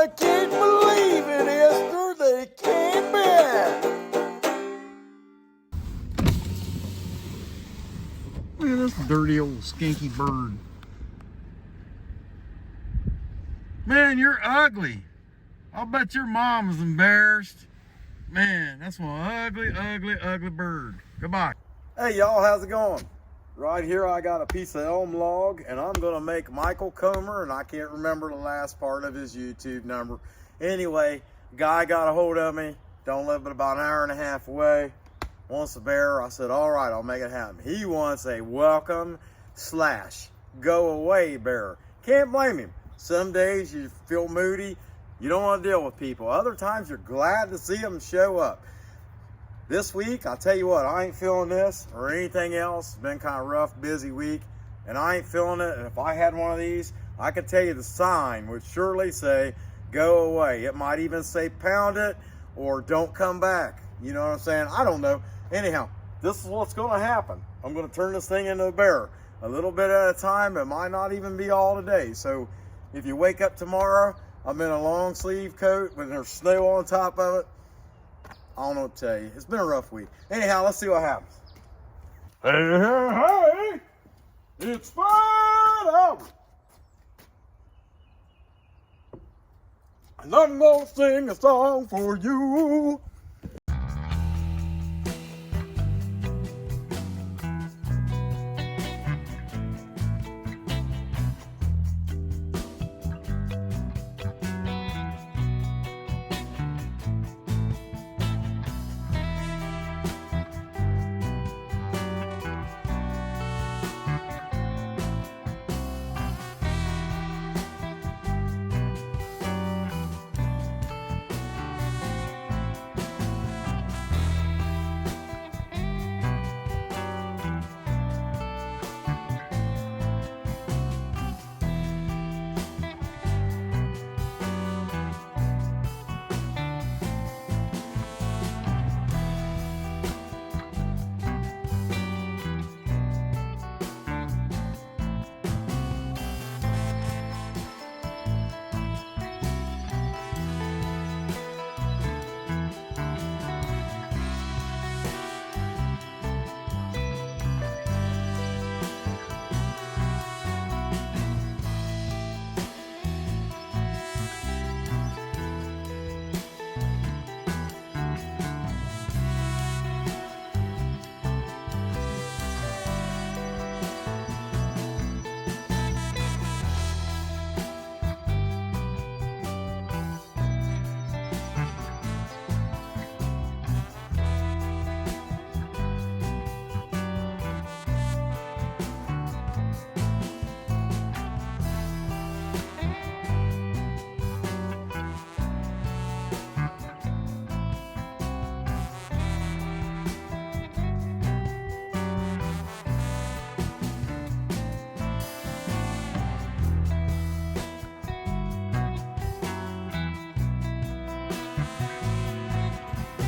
I can't believe it, Esther. They came back. Look at this dirty old skinky bird. Man, you're ugly. I'll bet your mom is embarrassed. Man, that's one ugly, ugly, ugly bird. Goodbye. Hey y'all, how's it going? Right here I got a piece of elm log and I'm gonna make Michael Comer, and I can't remember the last part of his YouTube number. Anyway, guy got a hold of me, don't live but about an hour and a half away, wants a bear. I said, all right, I'll make it happen. He wants a welcome / go away bear. Can't blame him. Some days you feel moody, you don't want to deal with people. Other times you're glad to see them show up. This week, I'll tell you what, I ain't feeling this or anything else. It's been kind of rough, busy week, and I ain't feeling it. And if I had one of these, I could tell you the sign would surely say, go away. It might even say pound it or don't come back. You know what I'm saying? I don't know. Anyhow, this is what's going to happen. I'm going to turn this thing into a bear. A little bit at a time. It might not even be all today. So if you wake up tomorrow, I'm in a long sleeve coat with there's snow on top of it. I don't know what to tell you. It's been a rough week. Anyhow, let's see what happens. Hey, hey, hey! It's fun out! And I'm gonna sing a song for you.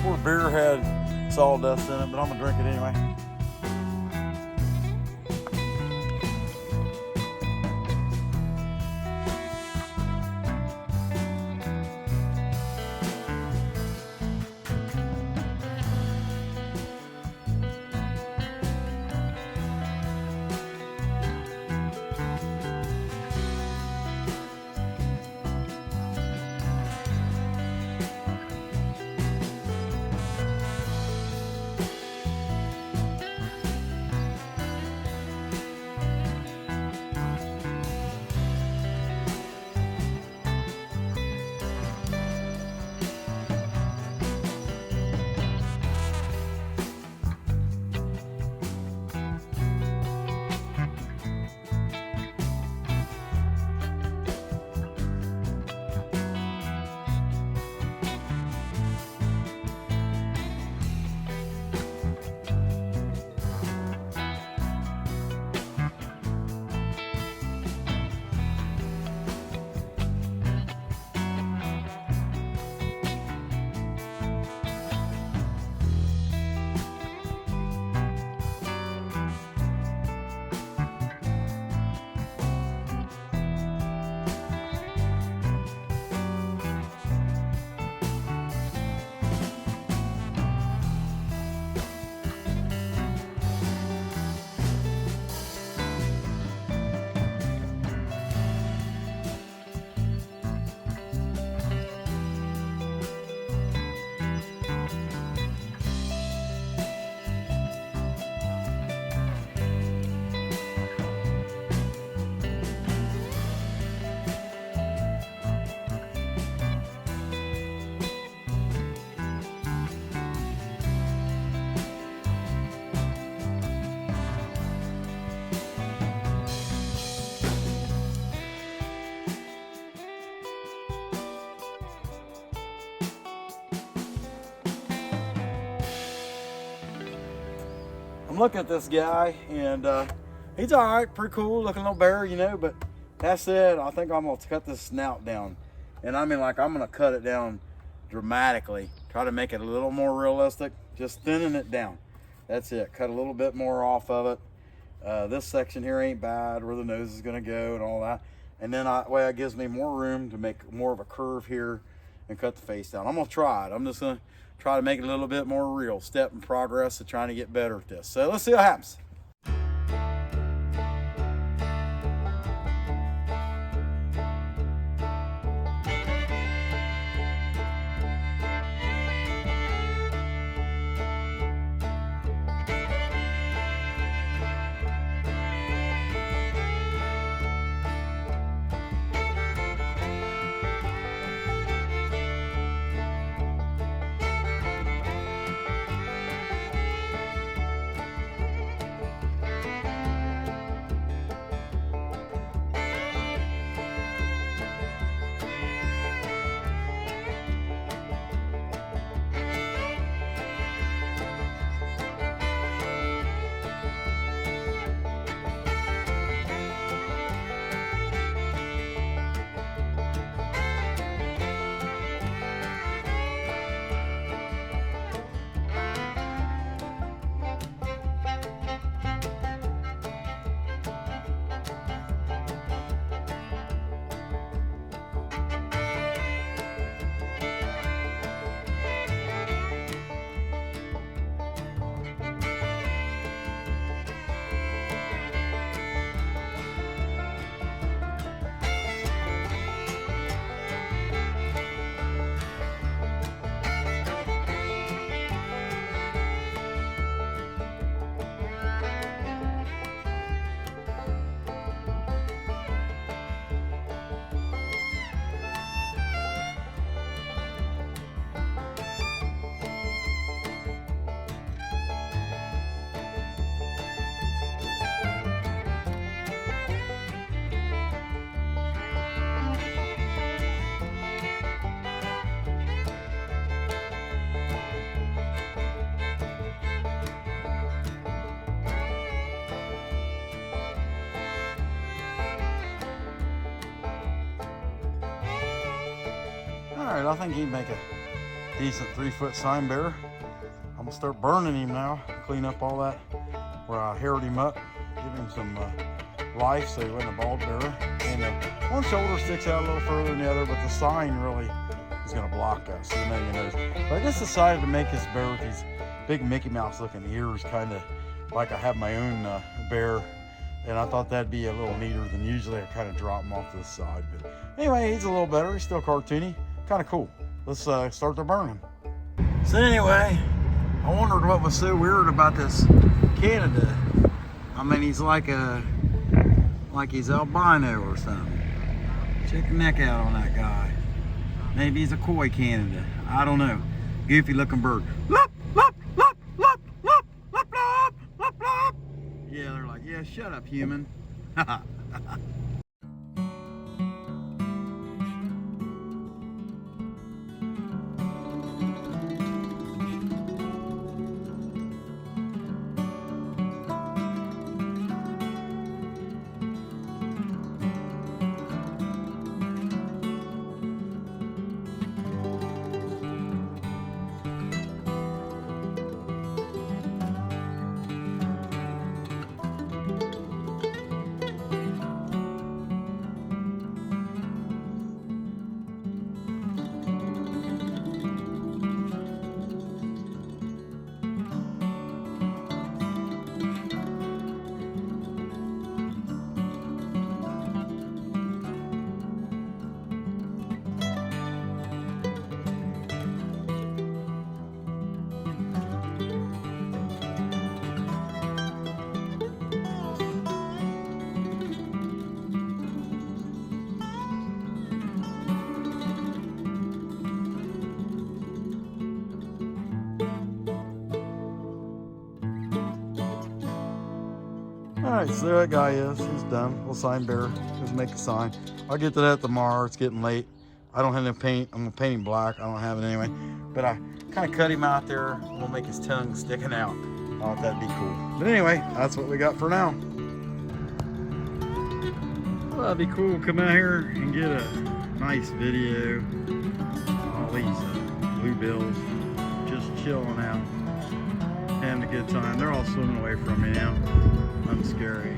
Poor beer had sawdust in it, but I'm gonna drink it anyway. I'm looking at this guy, and he's all right, pretty cool looking little bear, you know, but that said, I think I'm gonna cut this snout down. And I mean, like, I'm gonna cut it down dramatically, try to make it a little more realistic, just thinning it down. That's it, cut a little bit more off of it. This section here ain't bad, where the nose is gonna go and all that. And then that way it gives me more room to make more of a curve here and cut the face down. I'm gonna try it. I'm just gonna try to make it a little bit more real. Step in progress of trying to get better at this. So let's see what happens. All right, I think he'd make a decent 3-foot sign bearer. I'm gonna start burning him now, clean up all that where I haired him up, give him some life so he wasn't a bald bearer. And one shoulder sticks out a little further than the other, but the sign really is gonna block that, so you know your nose. But I just decided to make this bear with these big Mickey Mouse looking ears, kind of like I have my own bear. And I thought that'd be a little neater than usually. I kind of drop him off to the side. But anyway, he's a little better. He's still cartoony. Kind of cool. Let's start to burn him. So anyway, I wondered what was so weird about this Canada. I mean, he's like he's albino or something. Check the neck out on that guy. Maybe he's a koi Canada. I don't know. Goofy looking bird. Lop, lop, lop, lop, lop, lop, lop, lop, lop. Yeah, they're like, yeah, shut up, human. All right, so there that guy is. He's done. Little sign bearer. Just make a sign. I'll get to that tomorrow. It's getting late. I don't have any paint. I'm gonna paint him black. I don't have it anyway. But I kind of cut him out there. We'll make his tongue sticking out. thought that'd be cool. But anyway, that's what we got for now. Well, that'd be cool. Come out here and get a nice video. All these bluebills just chilling out, having a good time. They're all swimming away from me now. I'm scary.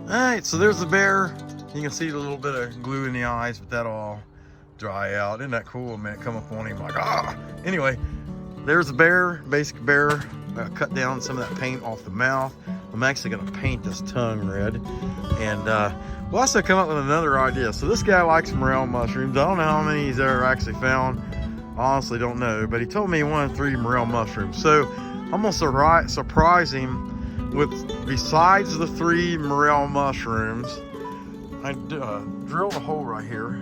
Alright, so there's the bear. You can see a little bit of glue in the eyes, but that'll all dry out. Isn't that cool? Man, come up on him like, ah! Anyway, there's the bear, basic bear. Cut down some of that paint off the mouth. I'm actually gonna paint this tongue red. And we'll also come up with another idea. So this guy likes morel mushrooms. I don't know how many he's ever actually found. Honestly, don't know. But he told me he wanted 3 morel mushrooms. So I'm gonna surprise him with, besides the 3 morel mushrooms, I drilled a hole right here,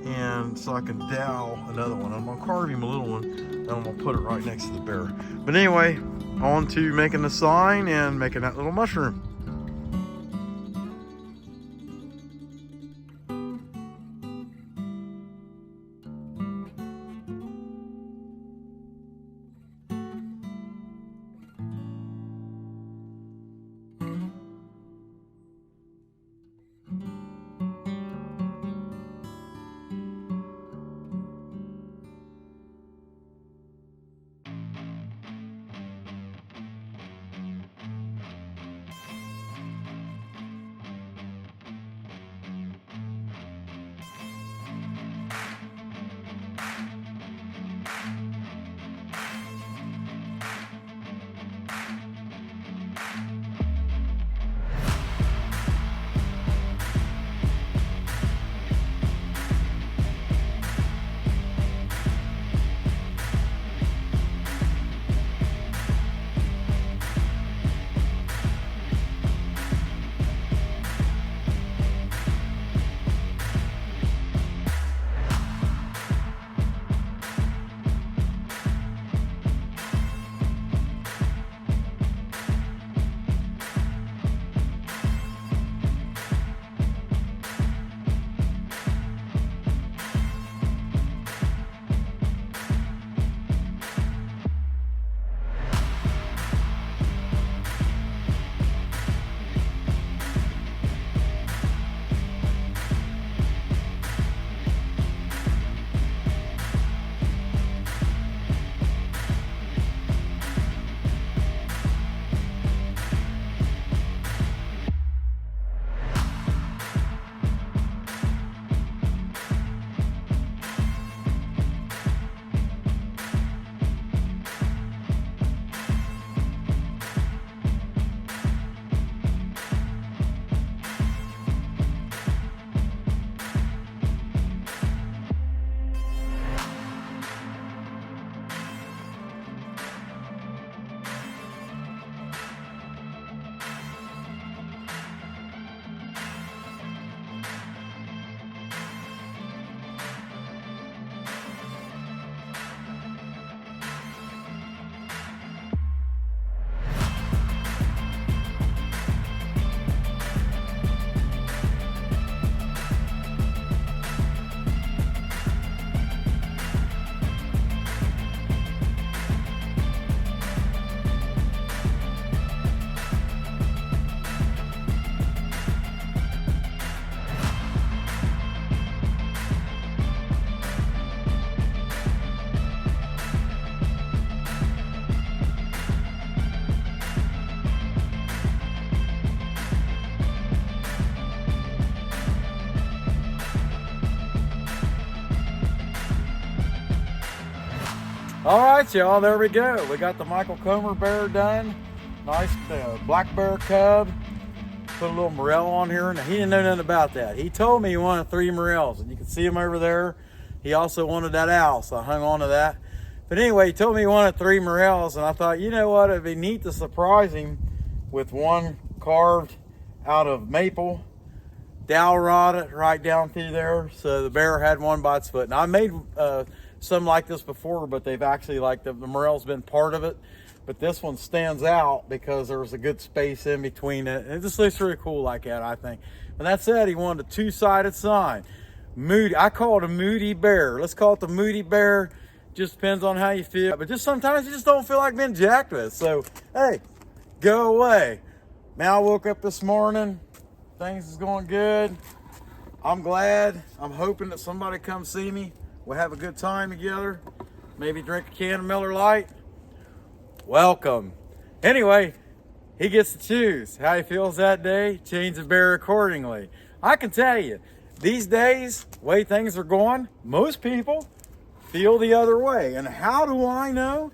and so I can dowel another one. I'm gonna carve him a little one, and I'm gonna put it right next to the bear. But anyway, on to making the sign and making that little mushroom. All right, y'all, there we go. We got the Michael Comer bear done. Nice black bear cub. Put a little morel on here. Now, he didn't know nothing about that. He told me he wanted 3 morels, and you can see him over there. He also wanted that owl, so I hung on to that. But anyway, he told me he wanted 3 morels, and I thought, you know what, it'd be neat to surprise him with one carved out of maple, dowel rotted right down through there. So the bear had one by its foot. Now I made some like this before, but they've actually, like, the morel's been part of it. But this one stands out because there's a good space in between it. It just looks really cool like that, I think. And that said, he wanted a 2-sided sign. Moody, I call it a moody bear. Let's call it the moody bear. Just depends on how you feel. But just sometimes you just don't feel like being jacked with. So, hey, go away. Now I woke up this morning. Things is going good. I'm glad. I'm hoping that somebody comes see me. We'll have a good time together. Maybe drink a can of Miller Lite. Welcome. Anyway, he gets to choose how he feels that day, change the bear accordingly. I can tell you, these days, the way things are going, most people feel the other way. And how do I know?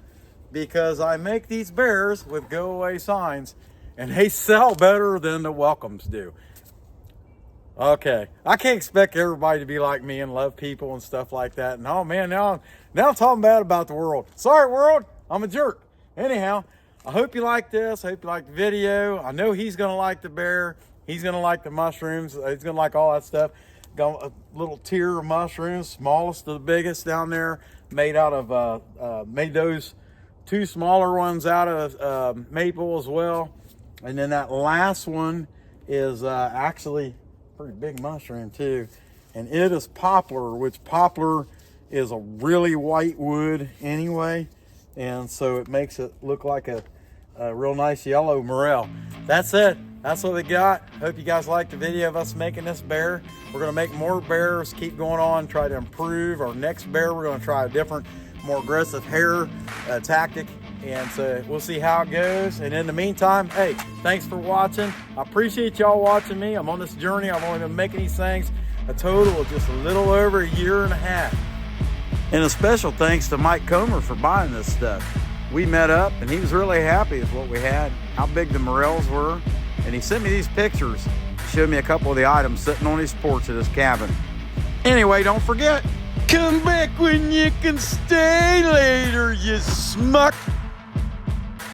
Because I make these bears with go away signs, and they sell better than the welcomes do. Okay, I can't expect everybody to be like me and love people and stuff like that. And oh man, now I'm talking bad about the world. Sorry, world, I'm a jerk. Anyhow, I hope you like this. I hope you like the video. I know he's gonna like the bear. He's gonna like the mushrooms. He's gonna like all that stuff. Got a little tier of mushrooms, smallest to the biggest down there, made out of, made those 2 smaller ones out of maple as well. And then that last one is actually pretty big mushroom too. And it is poplar, which poplar is a really white wood anyway. And so it makes it look like a real nice yellow morel. That's it. That's what we got. Hope you guys liked the video of us making this bear. We're gonna make more bears, keep going on, try to improve. Our next bear, we're gonna try a different, more aggressive hair tactic. And so we'll see how it goes. And in the meantime, hey, thanks for watching. I appreciate y'all watching me. I'm on this journey. I've only been making these things a total of just a little over 1.5 years. And a special thanks to Mike Comer for buying this stuff. We met up and he was really happy with what we had, how big the morels were. And he sent me these pictures, showed me a couple of the items sitting on his porch at his cabin. Anyway, don't forget, come back when you can stay later, you smuck.